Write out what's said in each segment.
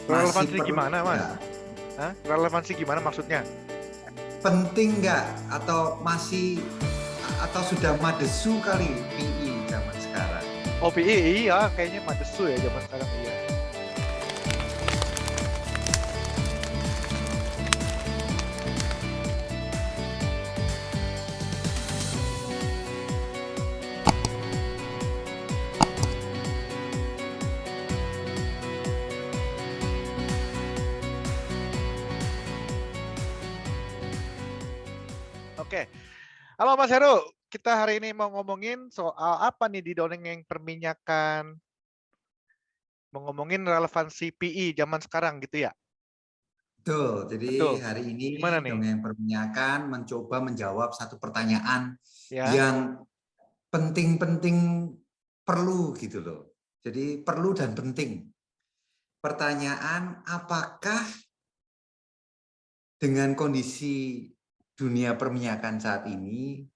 Masih Relevansi perlu gimana, Mas? nggak? Hah? Relevansi gimana maksudnya? Penting nggak? Atau masih atau sudah madesu kali PI zaman sekarang? Oh, PI, iya, kayaknya madesu ya zaman sekarang, iya. Oke. Halo Mas Heru, kita hari ini mau ngomongin soal apa nih di dongeng perminyakan? Mau ngomongin relevansi PI zaman sekarang gitu ya? Betul. Jadi Betul. hari Gimana ini nih? Dongeng Perminyakan mencoba menjawab satu pertanyaan Ya. yang penting-penting perlu gitu loh. Jadi perlu dan penting. Pertanyaan, apakah dengan kondisi dunia perminyakan saat ini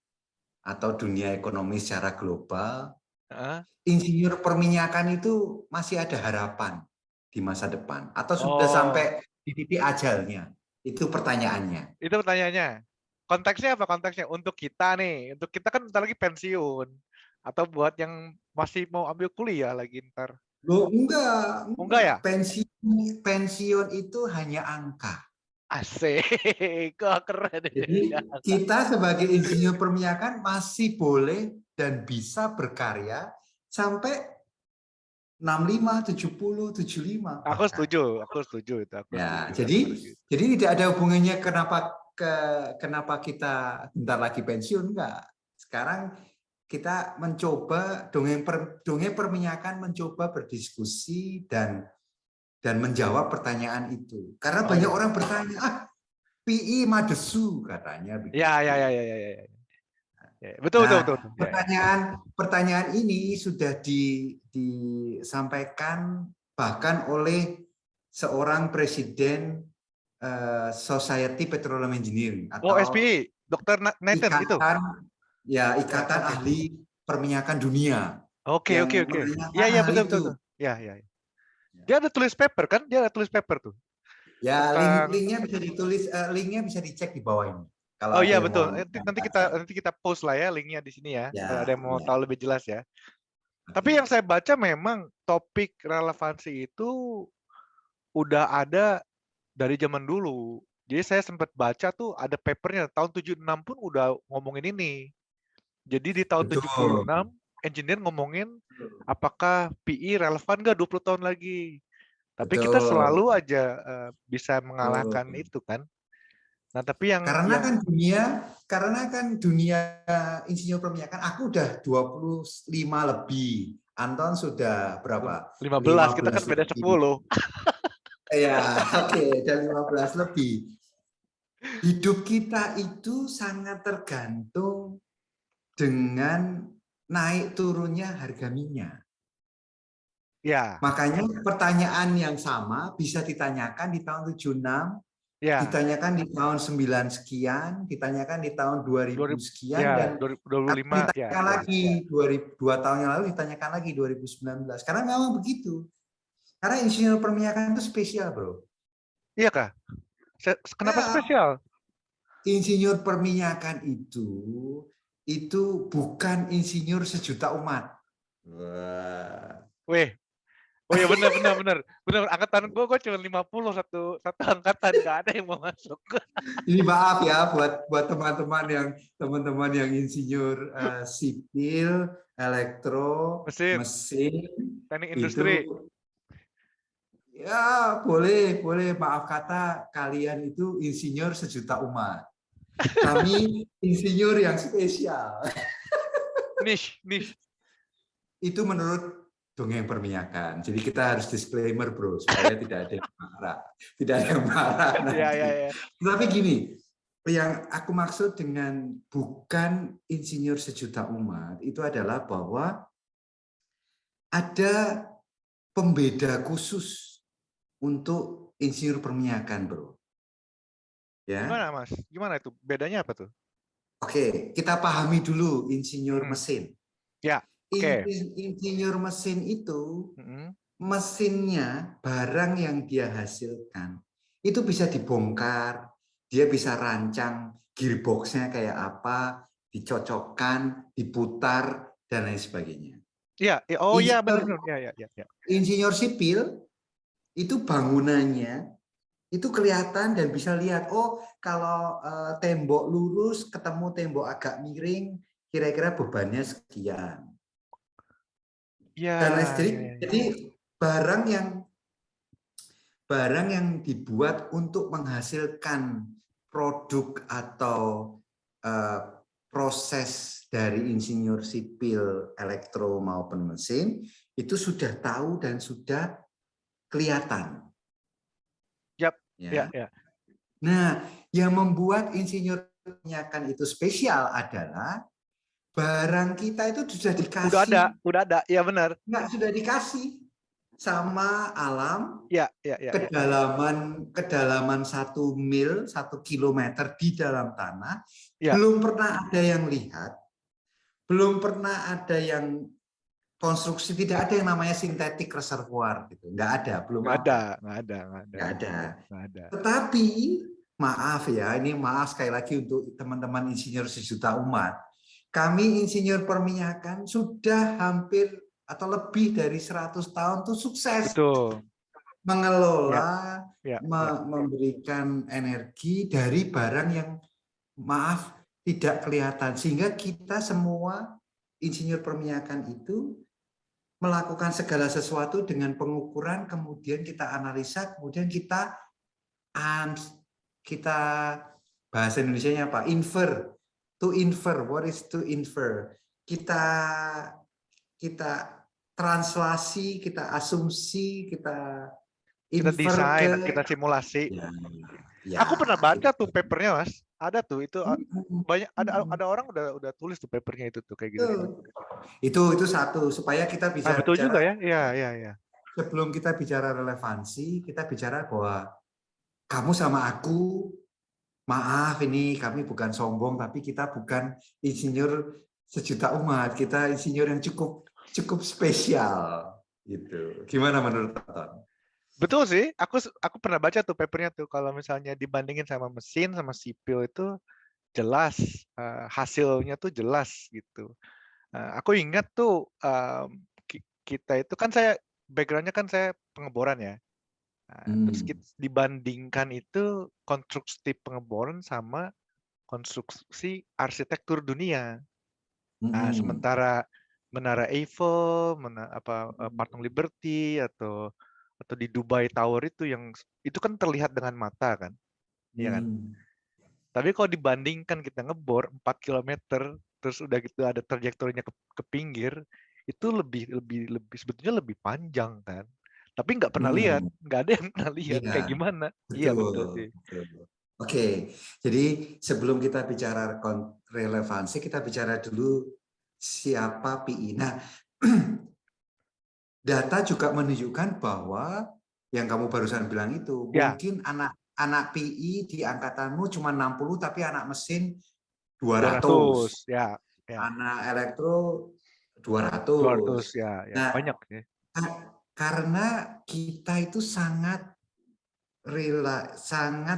atau dunia ekonomi secara global, Heeh. insinyur perminyakan itu masih ada harapan di masa depan atau sudah Oh, sampai di titik ajalnya? Itu pertanyaannya. itu pertanyaannya. Konteksnya apa konteksnya? Untuk kita nih, untuk kita kan bentar lagi pensiun. Atau buat yang masih mau ambil kuliah lagi ntar. Loh, enggak, Oh enggak enggak. ya? Pensiun itu hanya angka. Asik, kok keren Jadi ya. kita sebagai insinyur perminyakan masih boleh dan bisa berkarya sampai 65, 70, 75 bahkan. Aku setuju itu, aku Ya, setuju, aku jadi setuju. jadi tidak ada hubungannya kenapa kita bentar lagi pensiun, enggak. Sekarang kita mencoba dongeng perminyakan mencoba berdiskusi dan menjawab pertanyaan itu. Karena Oh banyak iya. orang bertanya, PI madesu katanya Ya, ya, begitu. ya, ya, ya, ya. Ya, betul, betul, betul, Nah, betul. Ya, ya. pertanyaan ini sudah disampaikan bahkan oleh seorang presiden Society Petroleum Engineering Oh, atau SPI, Dokter Nathan itu. Ya, ikatan oke. ahli perminyakan dunia Oke, oke, yang oke. Ya, menanyakan ya, hal betul, betul, itu. betul. Ya, ya. Dia ada tulis paper kan? Dia ada tulis paper tuh Ya, tentang. linknya bisa ditulis, linknya bisa dicek di bawah ini. Kalau Oh ada iya yang betul. mau Nanti kita post lah ya linknya di sini ya. Kalau ada ya, yang mau ya. tahu lebih jelas ya. Tapi yang Oke. saya baca memang topik relevansi itu udah ada dari zaman dulu. Jadi saya sempat baca tuh ada papernya tahun 76 pun udah ngomongin ini. Jadi di tahun Betul. 76 engineer ngomongin apakah PI relevan nggak 20 tahun lagi. Tapi kita Betul. selalu aja bisa mengalahkan Betul. itu kan. Nah, tapi Karena yang kan dunia insinyur perminyakan aku udah 25 lebih. Anton sudah berapa? 15 kita 15 kan beda lebih. 10. Ya, oke, udah 15 lebih. Hidup kita itu sangat tergantung dengan naik turunnya harga minyak. Ya, Makanya pertanyaan yang sama bisa ditanyakan di tahun 76, ya. ditanyakan di tahun 9 sekian, ditanyakan di tahun 2000 2000 sekian, ya dan 2025 ya, ditanyakan ya. lagi 2 tahun yang lalu ditanyakan lagi 2019. Karena memang begitu. Karena insinyur perminyakan itu spesial, bro. Iya kah? Kenapa Ya, spesial? insinyur perminyakan itu bukan insinyur sejuta umat. Wah. Weh, oh ya benar benar benar. Benar angkatan gua cuma 50 satu angkatan nggak ada yang mau masuk. Ini maaf ya buat teman-teman yang insinyur sipil, elektro, Mesin, mesin teknik itu industri. ya boleh maaf kata kalian itu insinyur sejuta umat. Kami insinyur yang spesial. Niche, niche. Itu menurut dongeng perminyakan. Jadi kita harus disclaimer, bro, supaya tidak ada yang marah. Tidak ada yang marah Ya, nanti. ya, ya. Tapi gini, yang aku maksud dengan bukan insinyur sejuta umat, itu adalah bahwa ada pembeda khusus untuk insinyur perminyakan, bro. Gimana, Ya, Mas? Gimana itu? Bedanya apa tuh? oke, kita pahami dulu insinyur Mm-mm. mesin. Ya, oke. Insinyur mesin itu Mm-mm. mesinnya, barang yang dia hasilkan, itu bisa dibongkar, dia bisa rancang gearbox-nya kayak apa, dicocokkan, diputar, dan lain sebagainya. Iya, oh iya Insinyur, benar. Ya, ya, ya, ya. insinyur sipil itu bangunannya itu kelihatan dan bisa lihat, oh kalau tembok lurus ketemu tembok agak miring, kira-kira bebannya sekian. Iya, Dan lain ya, sebagainya. ya, Jadi ya. barang yang dibuat untuk menghasilkan produk atau eh, proses dari insinyur sipil, elektro maupun mesin itu sudah tahu dan sudah kelihatan. Yap, ya, Ya. ya. Nah, yang membuat insinyur perminyakan itu spesial adalah barang kita itu sudah dikasih, Udah ada. Iya benar. nggak sudah dikasih sama alam Ya, ya, ya, ya, ya. kedalaman 1 mil 1 kilometer di dalam tanah, Ya, belum pernah ada yang lihat, belum pernah ada yang konstruksi, tidak ada yang namanya sintetik reservoir gitu, nggak ada, belum nggak ada, ada, nggak ada, nggak ada, nggak ada. nggak ada. Tetapi maaf ya, ini maaf sekali lagi untuk teman-teman insinyur sejuta umat. Kami insinyur perminyakan sudah hampir atau lebih dari 100 tahun tuh sukses Betul. Ya, mengelola, ya, ya. memberikan energi dari barang yang maaf tidak kelihatan. Sehingga kita semua insinyur perminyakan itu melakukan segala sesuatu dengan pengukuran, kemudian kita analisa, kemudian kita bahasa Indonesianya apa? Infer. To infer. What is to infer? Kita kita translasi, kita asumsi, kita Kita infer ke desain, kita simulasi. ya, ya Aku pernah baca itu. tuh papernya, Mas. Ada tuh itu banyak ada orang udah tulis tuh papernya itu tuh kayak gitu-gitu. Itu satu supaya kita Ah, bisa betul juga bicara ya. Iya, iya, iya. sebelum kita bicara relevansi, kita bicara bahwa kamu sama aku, maaf ini kami bukan sombong tapi kita bukan insinyur sejuta umat, kita insinyur yang cukup cukup spesial gitu. Gimana menurut Tonton? Betul sih. Aku pernah baca tuh papernya tuh kalau misalnya dibandingin sama mesin sama sipil itu jelas hasilnya tuh jelas gitu. Aku ingat tuh kita itu kan saya backgroundnya kan saya pengeboran ya. Terus kita dibandingkan itu konstruksi pengeboran sama konstruksi arsitektur dunia. Sementara Menara Eiffel, Patung Liberty atau di Dubai Tower itu kan terlihat dengan mata kan, iya kan? Tapi kalau dibandingkan kita ngebor 4 kilometer terus udah gitu ada trajektorinya ke pinggir, itu lebih sebetulnya lebih panjang kan. Tapi nggak pernah lihat, nggak ada yang pernah lihat Iya, kayak gimana. Iya betul betul, sih. betul. Oke, jadi sebelum kita bicara relevansi, kita bicara dulu siapa PI. Nah, data juga menunjukkan bahwa yang kamu barusan bilang itu, Ya, mungkin anak PI di angkatanmu cuma 60, tapi anak mesin 200 200, ya, ya. anak elektro 200 200. ya, ya Nah, banyak ya. karena kita itu sangat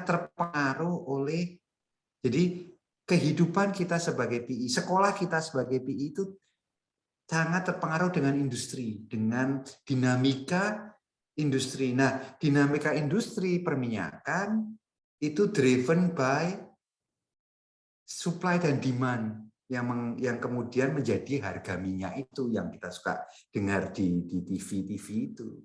terpengaruh oleh, jadi kehidupan kita sebagai PI, sekolah kita sebagai PI itu sangat terpengaruh dengan industri, dengan dinamika industri. Nah, dinamika industri perminyakan itu driven by supply dan demand yang kemudian menjadi harga minyak itu yang kita suka dengar di TV itu.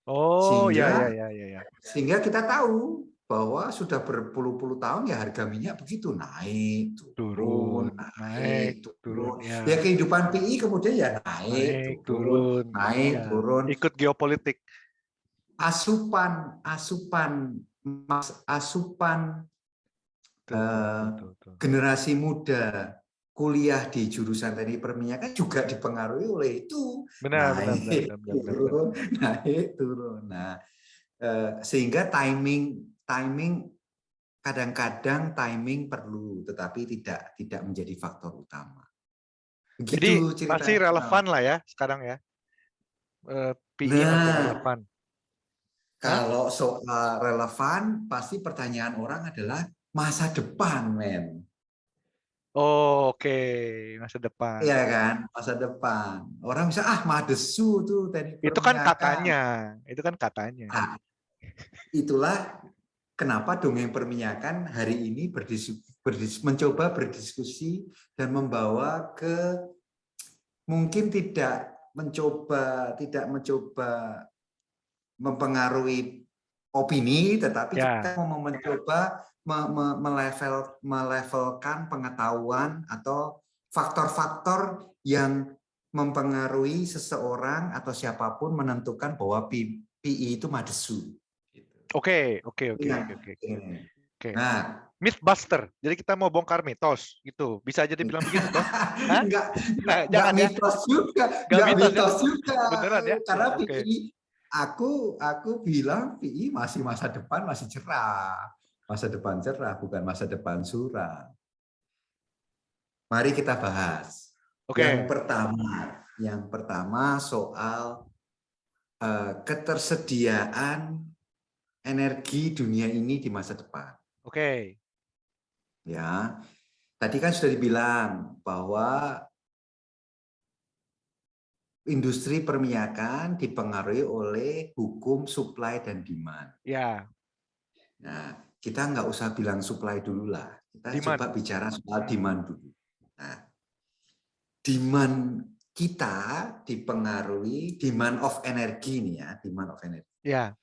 Oh ya, ya, ya, ya, ya. Sehingga kita tahu bahwa sudah berpuluh-puluh tahun ya harga minyak begitu naik, turun, Turun, naik, naik, turun turun. Ya ya, kehidupan PI kemudian ya naik, naik, turun, turun naik, ya. turun. Ikut geopolitik. Asupan Betul, betul. generasi muda kuliah di jurusan teknik perminyakan juga dipengaruhi oleh itu, Benar, benar, benar, naik, benar, benar, benar, benar. turun, naik, turun. Nah, sehingga timing kadang-kadang timing perlu, tetapi tidak menjadi faktor utama. Jadi Begitu pasti ceritanya. relevan lah ya sekarang ya. PI masih Nah, relevan. Hah? kalau soal relevan, pasti pertanyaan orang adalah masa depan, men. Oh, oke, masa depan. Iya kan, masa depan. Orang bisa madesu tuh teknik Itu kan perminyakan. katanya, itu kan katanya. Nah, itulah kenapa dongeng perminyakan hari ini mencoba berdiskusi dan membawa ke mungkin tidak mencoba mempengaruhi opini, tetapi Ya, kita mau mencoba melevelkan pengetahuan atau faktor-faktor yang mempengaruhi seseorang atau siapapun menentukan bahwa PI itu madesu. oke. Oke. Nah, Mythbuster. Jadi kita mau bongkar mitos gitu. Bisa aja dibilang begitu toh? Hah? enggak, enggak Jangan ya. mitos juga, Gak enggak mitos ya. mitos juga, Beneran ya? karena Oke. PI aku bilang PI masih masa depan masih cerah, masa depan cerah bukan masa depan suram. Mari kita bahas. Oke. Yang pertama soal ketersediaan energi dunia ini di masa depan. Oke. Ya, tadi kan sudah dibilang bahwa industri perminyakan dipengaruhi oleh hukum supply dan demand. Ya. Nah, kita nggak usah bilang supply dulu lah. Kita Demand. coba bicara soal demand dulu. Nah, demand kita dipengaruhi, demand of energi nih ya, demand of energi. Ya.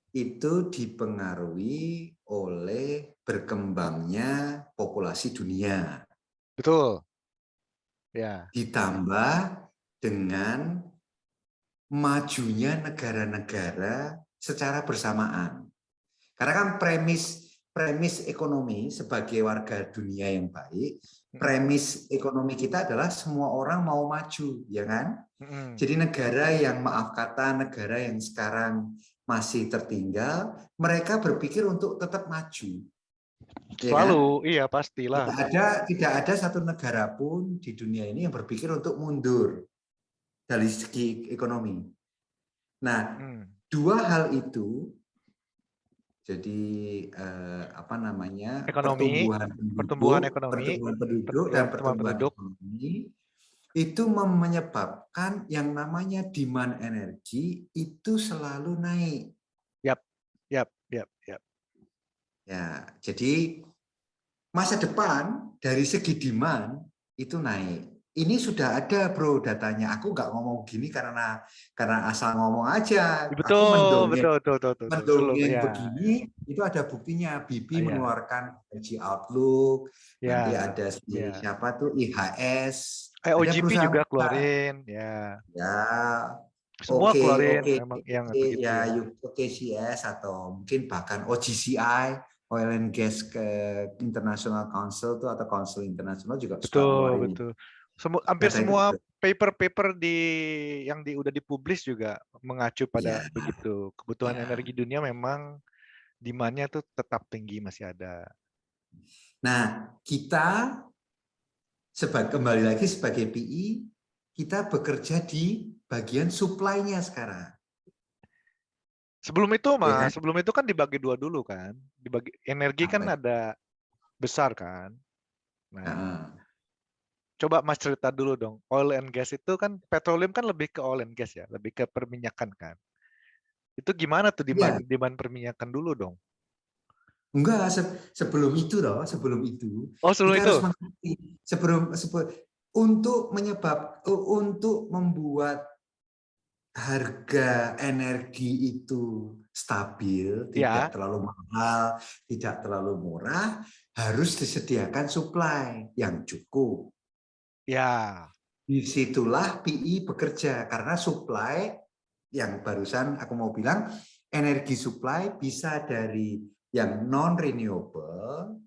Itu dipengaruhi oleh berkembangnya populasi dunia. Betul. Ya. Ditambah dengan majunya negara-negara secara bersamaan. Karena kan premis ekonomi sebagai warga dunia yang baik, premis ekonomi kita adalah semua orang mau maju, ya kan? Jadi negara yang maaf kata negara yang sekarang masih tertinggal, mereka berpikir untuk tetap maju. Ya kan? Selalu, iya pastilah. Tidak ada satu negara pun di dunia ini yang berpikir untuk mundur dari segi ekonomi. Nah, dua hal itu, jadi Ekonomi, pertumbuhan ekonomi, pertumbuhan penduduk ya, dan pertumbuhan pertumbuhan penduduk. ekonomi itu menyebabkan yang namanya demand energi itu selalu naik. Yap. Ya, jadi masa depan dari segi demand itu naik. Ini sudah ada bro datanya. Aku nggak ngomong gini karena asal ngomong aja. Aku Betul. mendongeng Ya. begini itu ada buktinya. BB Ya. mengeluarkan energy outlook. Nanti Ya. ada siapa tuh IHS. Ada OGP perusahaan juga keluarin, ya. ya. Semua keluarin Oke, memang yang begitu ya, ya. UKCS atau mungkin bahkan OGCI, Oil and Gas ke International Council tuh atau Council International juga suka ngeluarin Betul. Hampir data itu. semua paper yang udah dipublish juga mengacu pada Ya, begitu. Kebutuhan ya. energi dunia memang demand-nya tuh tetap tinggi, masih ada. Nah, kita kembali lagi sebagai PI, kita bekerja di bagian supply-nya sekarang. Sebelum itu Ya Mas, kan? sebelum itu kan dibagi dua dulu kan. Dibagi energi kan Apa? ada besar kan. Nah, Nah, coba Mas cerita dulu dong. Oil and gas itu kan petroleum kan lebih ke oil and gas ya, lebih ke perminyakan kan. Itu gimana tuh iya. demand perminyakan dulu dong? Enggak, sebelum itu loh, sebelum itu Oh, sebelum kita itu. harus mengerti untuk membuat harga energi itu stabil, tidak Ya, terlalu mahal, tidak terlalu murah, harus disediakan supply yang cukup. ya. Disitulah PI bekerja karena supply yang barusan aku mau bilang energi supply bisa dari yang non renewable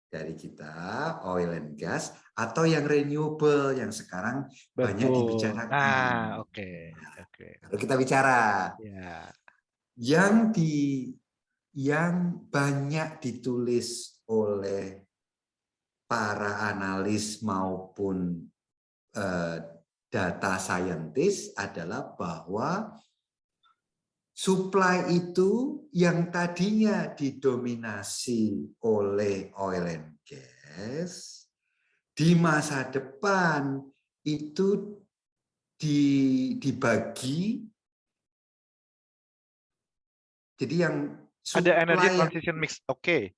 dari kita oil and gas atau yang renewable yang sekarang banyak Betul. dibicarakan. Nah, oke. Kalau kita bicara Ya, yang banyak ditulis oleh para analis maupun data scientist adalah bahwa supply itu yang tadinya didominasi oleh oil and gas, di masa depan itu dibagi. Jadi yang Ada energy supply yang transition mix. Oke.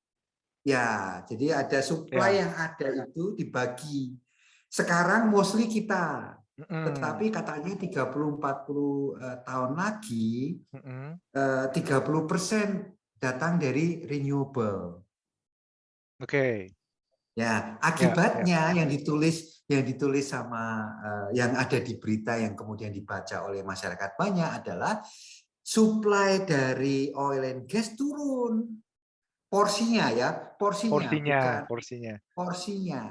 ya, jadi ada Ya. supply yang ada itu dibagi. Sekarang mostly kita, tetapi katanya 30-40 tahun lagi 30% datang dari renewable. Oke. Ya, Ya, ya. akibatnya yang ditulis sama yang ada di berita yang kemudian dibaca oleh masyarakat banyak adalah supply dari oil and gas turun. Porsinya ya, porsinya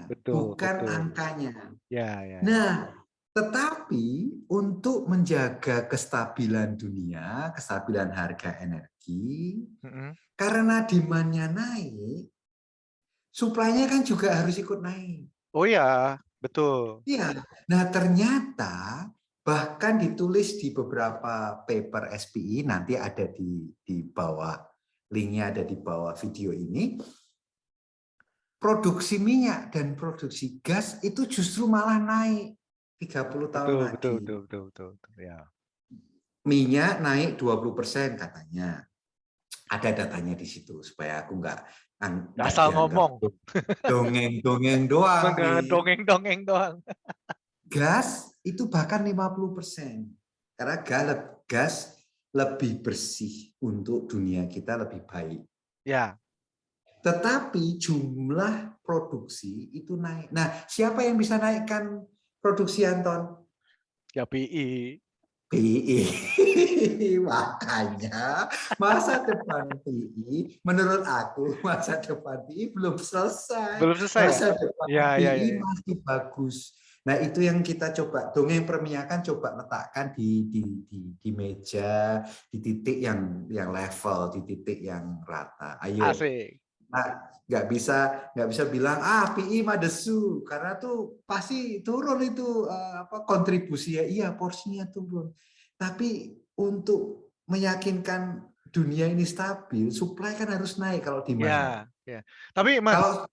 Betul, bukan betul. angkanya. Ya, ya. Nah, tetapi untuk menjaga kestabilan dunia, kestabilan harga energi, karena demand-nya naik, supply-nya kan juga harus ikut naik. Oh ya, betul. Iya. Nah, ternyata bahkan ditulis di beberapa paper SPI, nanti ada di bawah, linknya ada di bawah video ini, produksi minyak dan produksi gas itu justru malah naik 30 tahun lagi. Betul. Ya. Minyak naik 20% katanya. Ada datanya di situ supaya aku nggak Asal dianggap ngomong. dongeng-dongeng doang nih. Dongeng-dongeng doang. Gas itu bahkan 50%. Karena gas lebih bersih untuk dunia kita lebih baik. Ya. Tetapi jumlah produksi itu naik. Nah, siapa yang bisa naikkan produksi, Anton? Ya PI. PI. Makanya masa depan PI, menurut aku masa depan PI belum selesai. Belum selesai ya? Masa depan PI masih bagus. Nah, itu yang kita coba, dongeng perminyakan coba letakkan di meja, di titik yang level, di titik yang rata. Ayo. Asik. Nah, nggak bisa bilang PI mah desu, karena tuh pasti turun itu kontribusi ya, iya porsinya turun. Tapi untuk meyakinkan dunia ini stabil, supply kan harus naik kalau demand. Ya. Tapi Mas, Kalau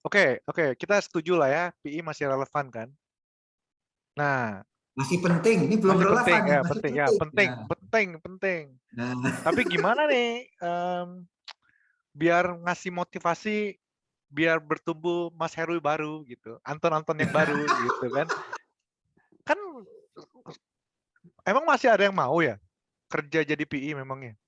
Oke, kita setuju lah ya, PI masih relevan kan? Nah, masih penting, ini belum masih penting relevan nih, ya, masih penting. penting. Penting. Nah, Tapi gimana nih biar ngasih motivasi biar bertumbuh Mas Heru baru gitu, Anton yang baru gitu kan? Kan emang masih ada yang mau ya kerja jadi PI memangnya?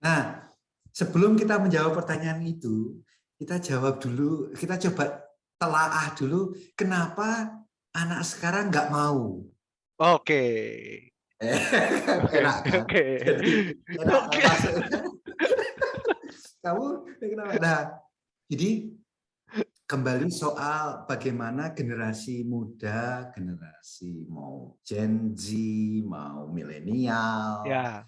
nah, sebelum kita menjawab pertanyaan itu, kita jawab dulu, kita coba telaah dulu kenapa anak sekarang nggak mau. Oke. Enak kan? Jadi enak Oke. masuk. Kamu kenapa? Nah, jadi kembali soal bagaimana generasi muda, generasi mau Gen Z, mau milenial, Ya.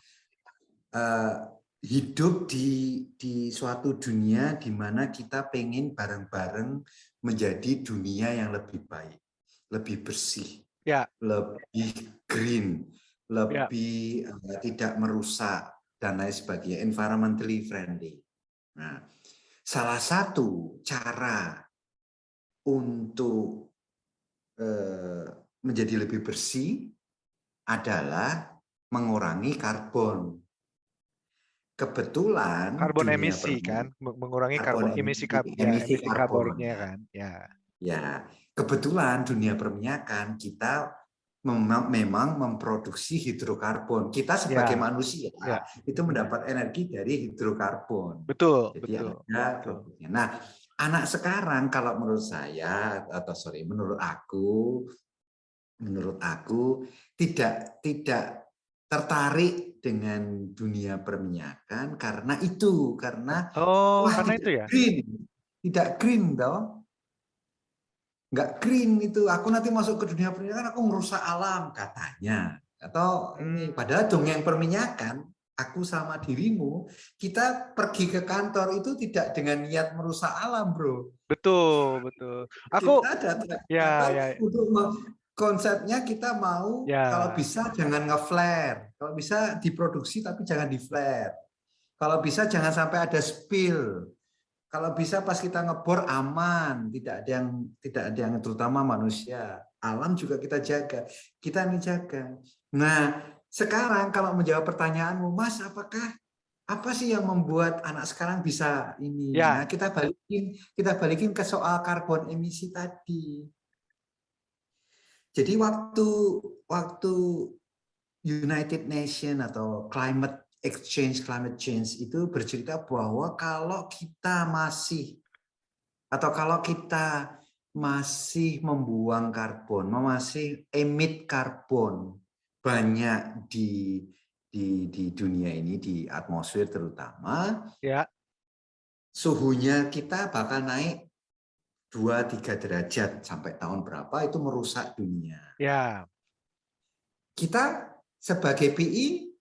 hidup di suatu dunia di mana kita pengen bareng-bareng menjadi dunia yang lebih baik, lebih bersih, Ya. lebih green, lebih tidak merusak dan lain sebagainya, environmentally friendly. Nah, salah satu cara untuk menjadi lebih bersih adalah mengurangi karbon. Kebetulan Karbon dunia emisi kan, mengurangi emisi emisi karbon karbonnya kan. Ya. Ya, kebetulan dunia perminyakan kita memang memproduksi hidrokarbon. Kita sebagai manusia itu mendapat energi dari hidrokarbon. Betul. Jadi ada produknya. Nah, anak sekarang kalau menurut saya menurut aku tidak tertarik dengan dunia perminyakan karena Karena itu ya. Tidak green toh. Nggak green itu, aku nanti masuk ke dunia perminyakan aku merusak alam katanya, atau ini padahal dongeng perminyakan aku sama dirimu kita pergi ke kantor itu tidak dengan niat merusak alam, bro. Betul. Aku Kita datang ke ya kantor untuk konsepnya kita mau kalau Ya, bisa jangan nge-flare. Kalau bisa diproduksi tapi jangan di-flare. Kalau bisa jangan sampai ada spill. Kalau bisa pas kita ngebor aman, tidak ada yang terutama manusia. Alam juga kita jaga. Kita ini jaga. Nah, sekarang kalau menjawab pertanyaanmu, Mas, apa sih yang membuat anak sekarang bisa ini? ya, Nah, kita balikin ke soal karbon emisi tadi. Jadi waktu United Nations atau climate change itu bercerita bahwa kalau kita masih membuang karbon, masih emit karbon banyak di dunia ini, di atmosfer terutama, ya, suhunya kita bakal naik 2-3 derajat sampai tahun berapa itu merusak dunia. ya, Kita sebagai PI,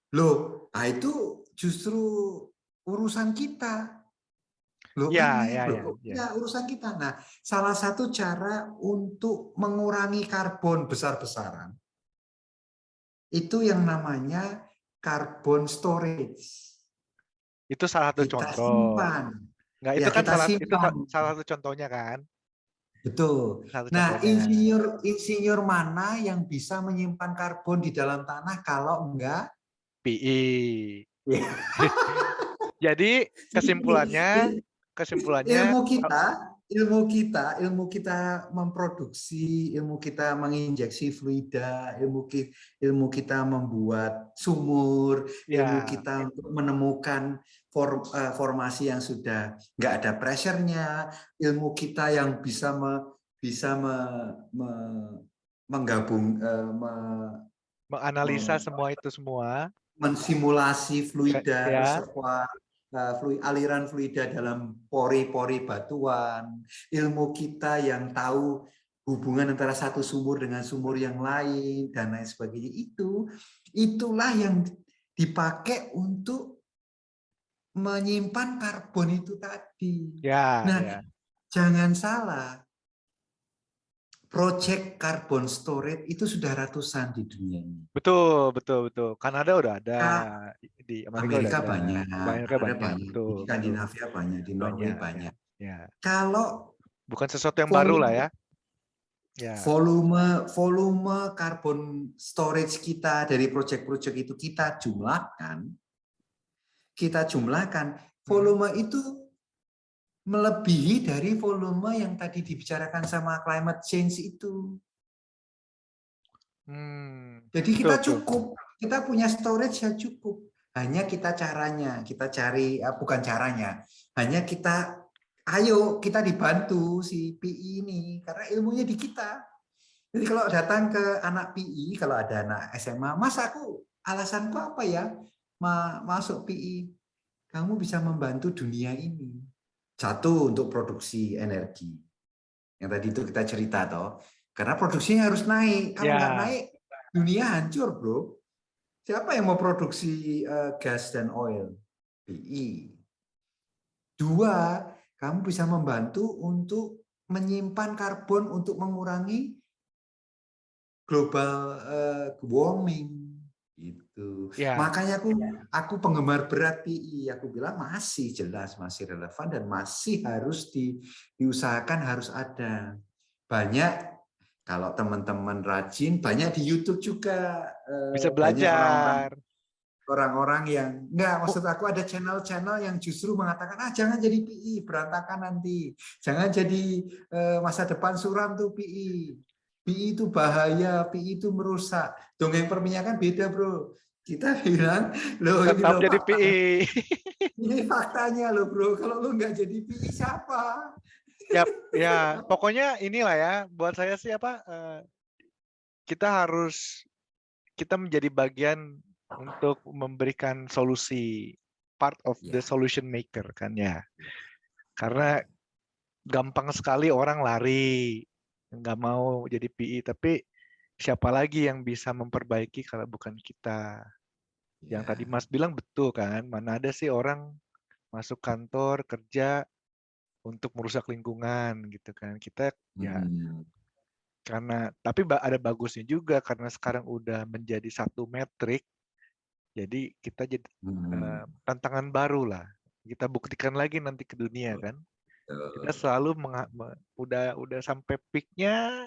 itu justru urusan kita. ya, Aneh, ya, ya, ya. ya urusan kita. Nah, salah satu cara untuk mengurangi karbon besar-besaran itu yang namanya carbon storage. Itu salah satu Kita contoh. simpan. Nggak, itu Ya, kan kita simpan. salah satu contohnya kan. Betul. Satu Nah, contohnya. insinyur mana yang bisa menyimpan karbon di dalam tanah kalau enggak? PI. Ya. Jadi kesimpulannya, ilmu kita ilmu kita memproduksi, ilmu kita menginjeksi fluida, ilmu kita membuat sumur, ilmu ya, kita untuk menemukan formasi yang sudah nggak ada pressure-nya, ilmu kita yang bisa menggabung menganalisa semua itu semua. mensimulasi Ya, fluida ya, reservoir, aliran fluida dalam pori-pori batuan, ilmu kita yang tahu hubungan antara satu sumur dengan sumur yang lain dan lain sebagainya, itulah yang dipakai untuk menyimpan karbon itu tadi. ya, Nah, ya. jangan salah, project carbon storage itu sudah ratusan di dunia ini. Betul, betul, betul. Kanada udah ada, di Amerika udah Amerika ada, banyak, Amerika Kanada banyak, banyak, di betul, betul, Skandinavia banyak, di Norway banyak, ya, banyak. ya. Kalau Bukan sesuatu yang baru lah ya, volume ya, volume carbon storage kita dari proyek-proyek itu kita jumlahkan, Hmm. volume itu melebihi dari volume yang tadi dibicarakan sama climate change itu. Jadi Betul, betul, kita punya storage ya cukup. Hanya kita cari, bukan caranya, hanya ayo kita dibantu si PI ini, karena ilmunya di kita. Jadi kalau datang ke anak PI, kalau ada anak SMA, Mas, alasanku apa ya masuk PI? Kamu bisa membantu dunia ini. Satu, untuk produksi energi. Yang tadi itu kita cerita toh. Karena produksinya harus naik. Kalau nggak ya, naik, dunia hancur, bro. Siapa yang mau produksi gas dan oil? PI. Dua, kamu bisa membantu untuk menyimpan karbon untuk mengurangi global warming gitu. ya, Makanya aku penggemar berat PI. Aku bilang masih jelas, masih relevan dan masih harus diusahakan, harus ada. Banyak kalau teman-teman rajin, banyak di YouTube juga, bisa banyak belajar. orang-orang yang enggak, Oh, maksud aku ada channel-channel yang justru mengatakan jangan jadi PI, berantakan nanti. Jangan jadi masa depan suram tuh PI. PI itu bahaya, PI itu merusak. Dongeng perminyakan beda, Bro. Kita bilang, ini tetap loh jadi fakta. PI. Ini faktanya loh, Bro. Kalau lo nggak jadi PI siapa? Ya, ya, pokoknya inilah ya, buat saya sih kita menjadi bagian untuk memberikan solusi, part of the Ya. solution maker kan ya. Karena gampang sekali orang lari, nggak mau jadi PI, tapi siapa lagi yang bisa memperbaiki kalau bukan kita? Yang tadi Ya. Mas bilang betul kan, mana ada sih orang masuk kantor kerja untuk merusak lingkungan gitu kan. Kita ya Hmm. Tapi ada bagusnya juga karena sekarang udah menjadi satu metrik, jadi kita jadi tantangan baru lah. Kita buktikan lagi nanti ke dunia kan. Kita selalu udah sampai peaknya,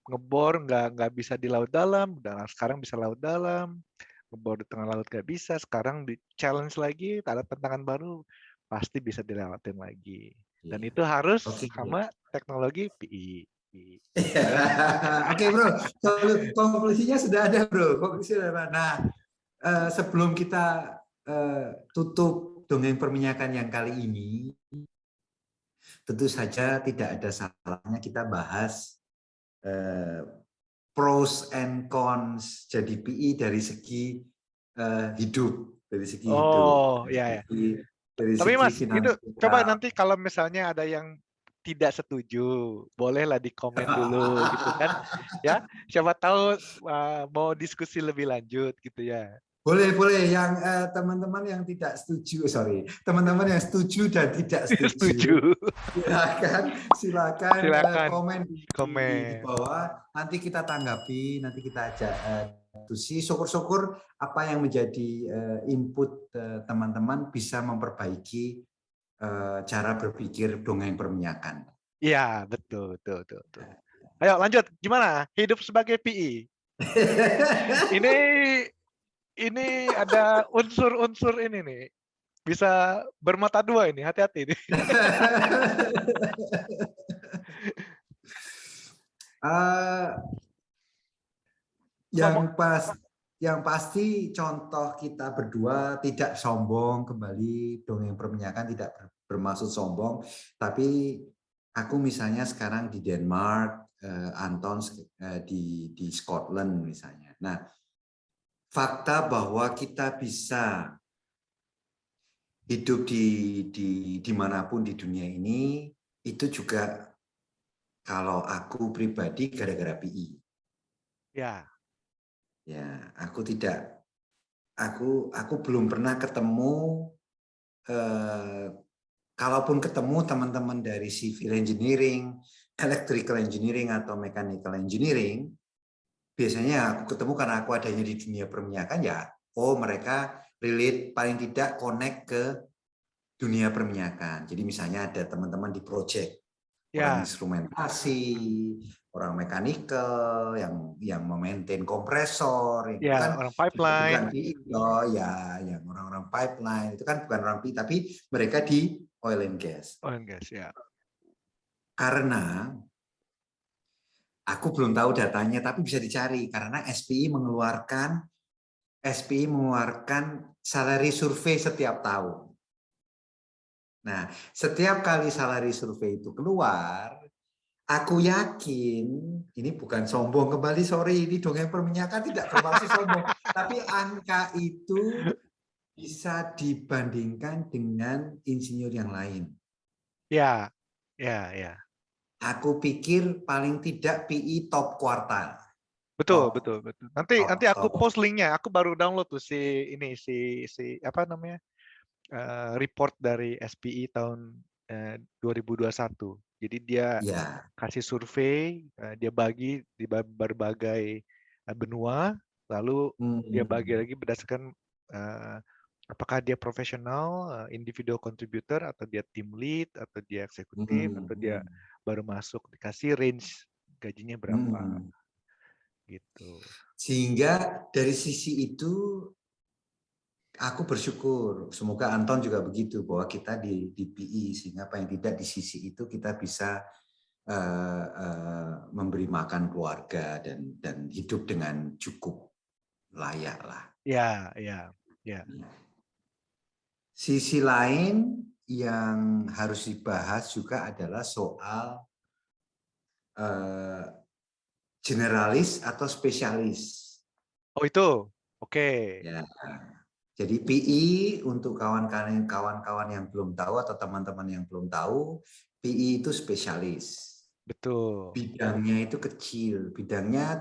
ngebor nggak bisa di laut dalam, udah sekarang bisa laut dalam, ngebor di tengah laut nggak bisa, sekarang di challenge lagi, ada tantangan baru, pasti bisa dilewatin lagi. Dan itu harus sama teknologi PI. Oke bro, konklusinya sudah ada bro. Nah, sebelum kita tutup dongeng perminyakan yang kali ini, tentu saja tidak ada salahnya kita bahas pros and cons jadi PI dari segi hidup, dari segi hidup. Ya. Dari Tapi segi Mas, itu finansial. coba nanti kalau misalnya ada yang tidak setuju, bolehlah di komen dulu gitu kan. Ya, siapa tahu mau diskusi lebih lanjut gitu ya. Boleh yang teman-teman yang tidak setuju, teman-teman yang setuju dan tidak setuju, silakan komen di bawah. Nanti kita tanggapi, nanti kita ajak diskusi. Syukur-syukur apa yang menjadi input teman-teman bisa memperbaiki cara berpikir dongeng perminyakan. Iya, betul. Ayo lanjut, gimana? Hidup sebagai PI. Ini ada unsur-unsur ini nih. Bisa bermata dua ini, hati-hati nih. Yang pasti contoh kita berdua tidak sombong, kembali dongeng perminyakan tidak bermaksud sombong, tapi aku misalnya sekarang di Denmark, Anton di Scotland misalnya. Nah, fakta bahwa kita bisa hidup dimanapun di dunia ini, itu juga kalau aku pribadi gara-gara PI. Ya, aku belum pernah ketemu, kalaupun ketemu teman-teman dari civil engineering, electrical engineering atau mechanical engineering, biasanya aku ketemu karena aku adanya di dunia perminyakan ya, mereka relate paling tidak connect ke dunia perminyakan. Jadi misalnya ada teman-teman di project, orang instrumentasi, orang mechanical yang memaintain kompresor, itu kan orang pipeline. Yang orang-orang pipeline itu kan bukan orang PI, tapi mereka di oil and gas. Ya. Karena aku belum tahu datanya, tapi bisa dicari karena SPI mengeluarkan salary survei setiap tahun. Nah, setiap kali salary survei itu keluar, aku yakin, ini bukan sombong kembali, ini dongeng perminyakan tidak bermaksud sombong, tapi angka itu bisa dibandingkan dengan insinyur yang lain. Ya. Aku pikir paling tidak PI top kuartal. Betul. Nanti aku post linknya. Aku baru download tuh si apa namanya, report dari SPI tahun 2021. Jadi dia kasih survei, dia bagi di berbagai benua, lalu dia bagi lagi berdasarkan apakah dia profesional, individual contributor, atau dia team lead, atau dia eksekutif, atau dia baru masuk, dikasih range gajinya berapa. Gitu. Sehingga dari sisi itu aku bersyukur, semoga Anton juga begitu, bahwa kita di PI, sehingga paling tidak di sisi itu kita bisa memberi makan keluarga dan hidup dengan cukup layak lah. Ya. Sisi lain yang harus dibahas juga adalah soal generalis atau spesialis. Oh itu, oke. Ya. Jadi PI untuk kawan-kawan yang belum tahu atau teman-teman yang belum tahu, PI itu spesialis. Betul. Bidangnya itu kecil,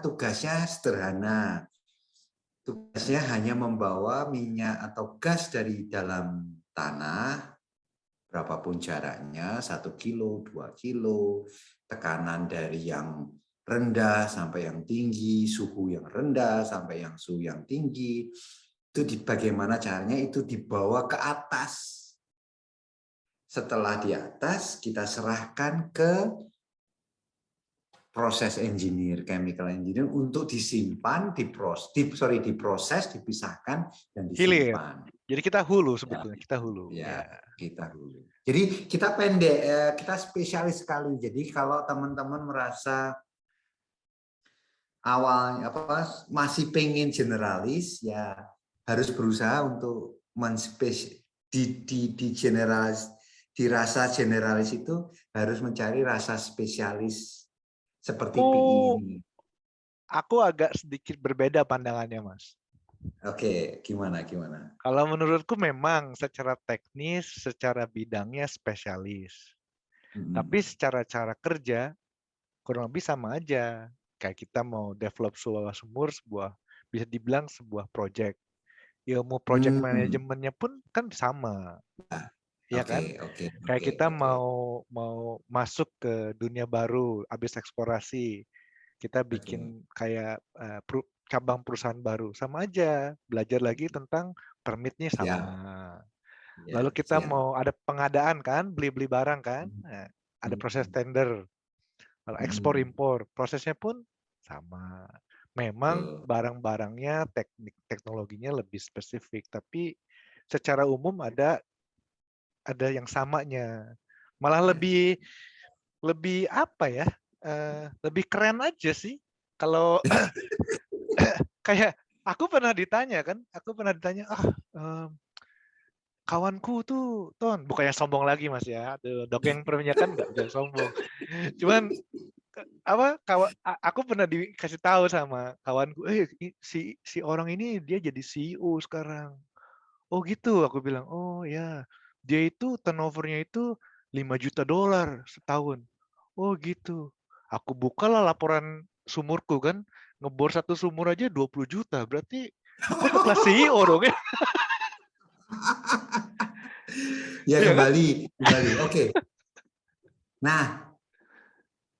tugasnya sederhana. Tugasnya hanya membawa minyak atau gas dari dalam tanah, berapapun jaraknya, 1 kilo, 2 kilo, tekanan dari yang rendah sampai yang tinggi, suhu yang rendah sampai yang suhu yang tinggi. Itu bagaimana caranya itu dibawa ke atas. Setelah di atas, kita serahkan ke proses engineer, chemical engineer untuk disimpan, diproses, dipisahkan dan Hilir. disimpan. Jadi kita hulu sebetulnya, kita hulu. Ya, Ya. kita hulu. Jadi kita pendek, kita spesialis sekali. Jadi kalau teman-teman merasa awalnya masih pengen generalis, ya harus berusaha untuk di generalis, dirasa generalis itu harus mencari rasa spesialis seperti PI ini. Aku agak sedikit berbeda pandangannya, Mas. Oke, gimana? Kalau menurutku memang secara teknis, secara bidangnya spesialis. Tapi secara cara kerja kurang lebih sama aja. Kayak kita mau develop sebuah sumur, bisa dibilang sebuah project. Ilmu project manajemennya pun kan sama. Ya kan? Kayak kita mau masuk ke dunia baru, habis eksplorasi, kita bikin kayak cabang perusahaan baru, sama aja. Belajar lagi tentang permitnya sama. Lalu kita mau ada pengadaan kan, beli-beli barang kan, nah, ada proses tender, kalau ekspor impor, prosesnya pun sama. Memang barang-barangnya, teknologinya lebih spesifik, tapi secara umum ada yang samanya. Malah lebih apa ya? Lebih keren aja sih. Kalau kayak aku pernah ditanya, kawanku tuh Ton, bukannya sombong lagi Mas ya. Dongeng perminyakan nggak bisa sombong. Cuman aku pernah dikasih tahu sama kawanku, si orang ini dia jadi CEO sekarang. Oh gitu, aku bilang, oh ya, dia itu turnovernya itu $5 juta setahun. Oh gitu. Aku bukalah laporan sumurku kan, ngebor satu sumur aja 20 juta, berarti aku udah kelas CEO dong ya. Ya kembali. Oke. Nah,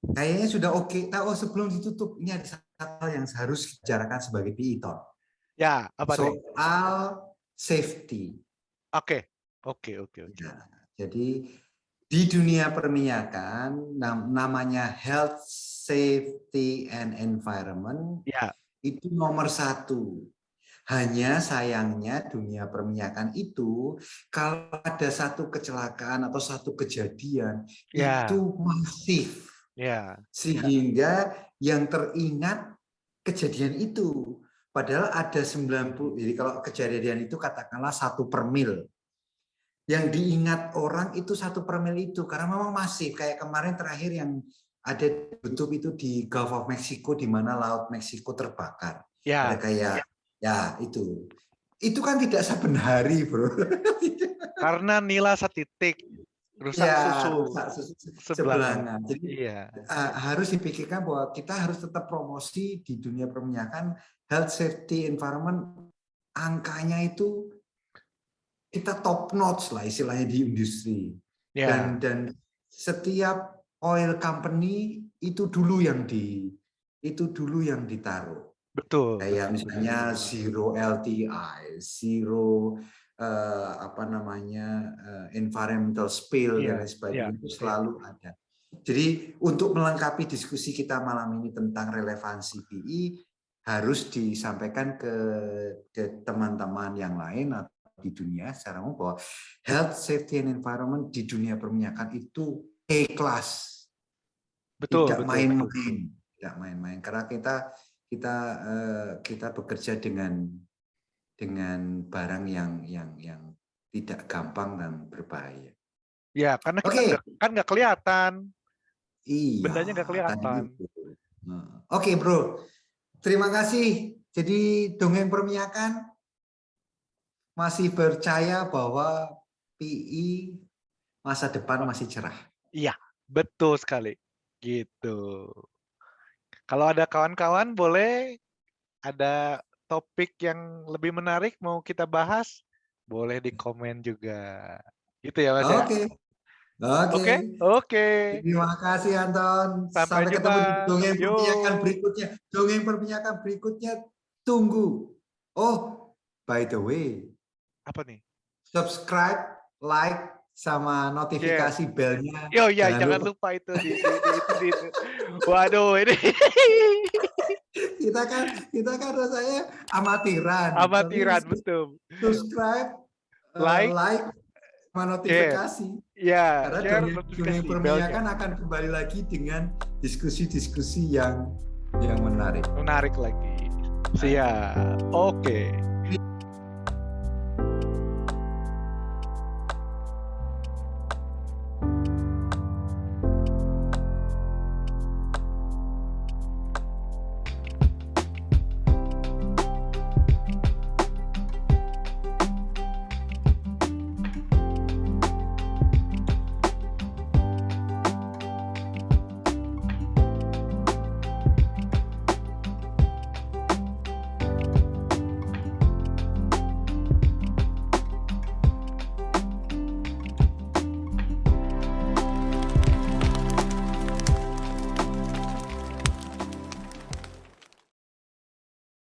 kayaknya sudah oke. Sebelum ditutup, ini ada satu yang harus dibicarakan sebagai PI, Ton. Ya, apa nih? Soal safety. Oke. Ya, jadi di dunia perminyakan namanya health, safety, and environment itu nomor 1. Hanya sayangnya dunia perminyakan itu kalau ada satu kecelakaan atau satu kejadian itu masif. Sehingga yang teringat kejadian itu. Padahal ada 90, jadi kalau kejadian itu katakanlah 1/1000. Yang diingat orang itu 1/1000 itu karena memang masif. Kayak kemarin terakhir yang ada di YouTube itu di Gulf of Mexico di mana laut Meksiko terbakar. Ada kayak itu kan tidak saben hari, Bro. Karena nila setitik rusak susu sebelangan. Jadi harus dipikirkan bahwa kita harus tetap promosi di dunia perminyakan health, safety, environment, angkanya itu kita top notch lah istilahnya di industri. Dan setiap oil company itu dulu yang ditaruh. Betul. Kayak misalnya zero LTI, zero environmental spill dan lain sebagainya itu selalu ada. Jadi untuk melengkapi diskusi kita malam ini tentang relevansi PI harus disampaikan ke teman-teman yang lain atau di dunia secara umum bahwa health, safety, and environment di dunia perminyakan itu A-class. Tidak main-main karena kita bekerja dengan barang yang tidak gampang dan berbahaya. Ya, karena kita kan nggak kelihatan. Iya. Bendanya nggak kelihatan. Oke, Bro. Terima kasih. Jadi dongeng perminyakan masih percaya bahwa PI masa depan masih cerah. Iya, betul sekali. Gitu. Kalau ada kawan-kawan boleh ada topik yang lebih menarik mau kita bahas, boleh di komen juga. Gitu ya Mas ya? Oke. Oke. Oke. Terima kasih Anton. Sampai Sampai ketemu di jumpa. dongeng Yo. perminyakan berikutnya. Dongeng perminyakan berikutnya tunggu. Oh, by the way, Apa nih? subscribe, like, sama notifikasi belnya. Yo ya, jangan lupa itu di itu. Waduh, ini kita kan rasanya amatiran. amatiran, Tapi betul. subscribe, Like, sama notifikasi. Ya, Karena share dongeng notifikasi perminyakan akan kembali lagi dengan diskusi-diskusi yang menarik. menarik lagi. Siap. Oke.